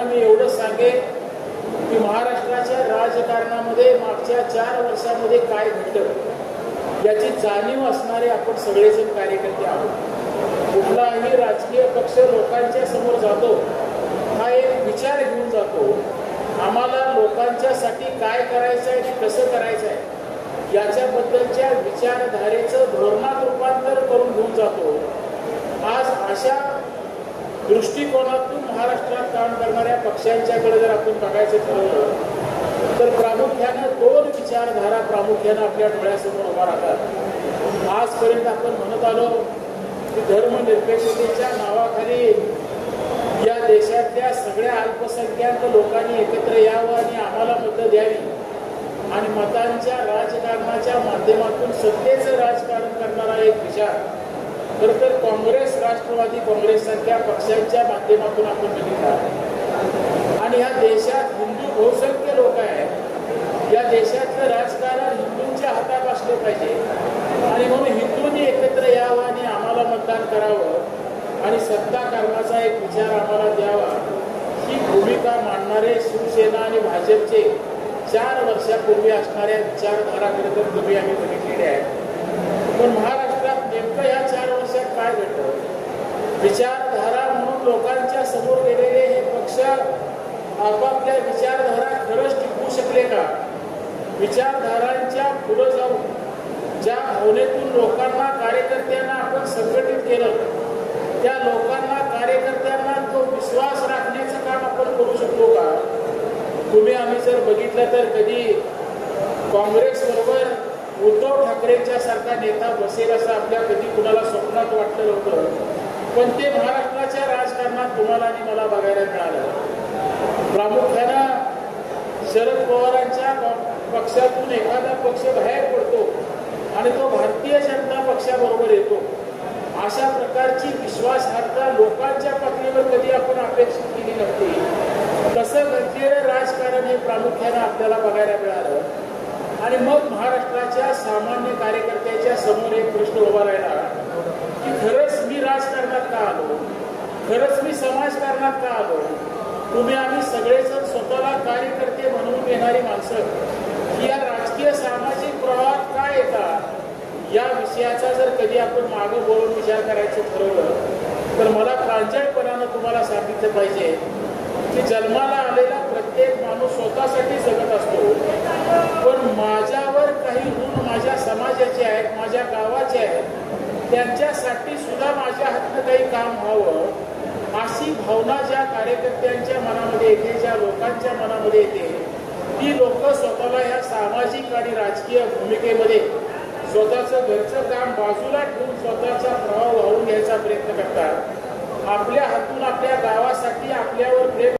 मी एवढं सांगेन की महाराष्ट्राच्या राजकारणामध्ये मागच्या 4 वर्षांमध्ये काय घडलं याची जाणीव असणारे आपण सगळेजण कार्यकर्ते आहोत। कुठलाही राजकीय पक्ष लोकांच्या समोर जातो हा एक विचार घेऊन जातो, आम्हाला लोकांच्यासाठी काय करायचं आहे, कसं करायचं आहे याच्याबद्दलच्या विचारधारेचं धोरणात रूपांतर करून घेऊन जातो। आज अशा दृष्टिकोनातून महाराष्ट्रात काम करणाऱ्या पक्षांच्याकडे जर आपण बघायचं ठरवलं तर प्रामुख्याने 2 विचारधारा प्रामुख्याने आपल्या डोळ्यासमोर उभा राहतात। आजपर्यंत आपण म्हणत आलो की धर्मनिरपेक्षतेच्या नावाखाली या देशातल्या सगळ्या अल्पसंख्याक लोकांनी एकत्र यावं आणि आम्हाला मतं द्यावी आणि मतांच्या राजकारणाच्या माध्यमातून सत्तेचं राजकारण करणारा एक विचार खरं तर काँग्रेस, राष्ट्रवादी काँग्रेस सारख्या पक्षांच्या माध्यमातून आपण बघितला आणि या देशात हिंदू बहुसंख्य लोक आहेत। या देशातलं राजकारण हिंदूंच्या हातात असलं पाहिजे आणि म्हणून हिंदूंनी एकत्र यावं आणि आम्हाला मतदान करावं आणि सत्ता करण्याचा एक विचार आम्हाला द्यावा ही भूमिका मांडणारे शिवसेना आणि भाजपचे 4 वर्षापूर्वी असणाऱ्या विचारधारा खरं तर तुम्ही आम्ही बघितलेल्या आहेत। पण महाराष्ट्रात नेमकं या 4 वर्षात काय घडलं, विचारधारा म्हणून लोकांच्या समोर गेलेले हे पक्ष आपापल्या विचारधारा खरंच टिकवू शकले का? विचारधारांच्या पुढे जाऊन ज्या भावनेतून लोकांना, कार्यकर्त्यांना आपण संघटित केलं त्या लोकांना, कार्यकर्त्यांना तो विश्वास राखण्याचं काम आपण करू शकलो का? तुम्ही आम्ही जर बघितलं तर कधी काँग्रेस बरोबर उद्धव ठाकरेंच्या सारखा नेता बसेल असं आपल्या कधी कुणाला स्वप्नात वाटलं नव्हतं, पण ते महाराष्ट्राच्या राजकारणात तुम्हाला आणि मला बघायला मिळालं। प्रामुख्यानं शरद पवारांच्या पक्षातून एखादा पक्ष बाहेर पडतो आणि तो भारतीय जनता पक्षाबरोबर येतो, अशा प्रकारची विश्वासार्हता लोकांच्या पातळीवर कधी आपण अपेक्षित केली नव्हती। तसं घडलेलं राजकारण हे प्रामुख्यानं आपल्याला बघायला मिळालं आणि मग महाराष्ट्राच्या सामान्य कार्यकर्त्याच्या समोर एक प्रश्न उभा राहिला की खरंच मी राजकारणात का आलो, खरंच मी समाजकारणात का आलो? तुम्ही आम्ही सगळेजण स्वतःला कार्यकर्ते म्हणून येणारी माणसं या राजकीय सामाजिक प्रवाहात का येतात या विषयाचा जर कधी आपण मागं बोलून विचार करायचं ठरवलं तर मला प्रांजळपणानं तुम्हाला सांगितलं पाहिजे की जन्माला आलेला प्रत्येक माणूस स्वतःसाठी जगत असतो, पण माझ्यावर काही ऋण माझ्या समाजाचे आहेत, माझ्या गावाचे आहेत, त्यांच्यासाठी सुद्धा माझ्या हातनं काही काम व्हावं अशी भावना ज्या कार्यकर्त्यांच्या मनामध्ये येते, ज्या लोकांच्या मनामध्ये येते, ती लोक स्वतःला ह्या सामाजिक आणि राजकीय भूमिकेमध्ये स्वतःचं घरचं काम बाजूला ठेवून स्वतःचा प्रभाव वाहून घ्यायचा प्रयत्न करतात। आपल्या हातून आपल्या गावासाठी आपल्यावर प्रेम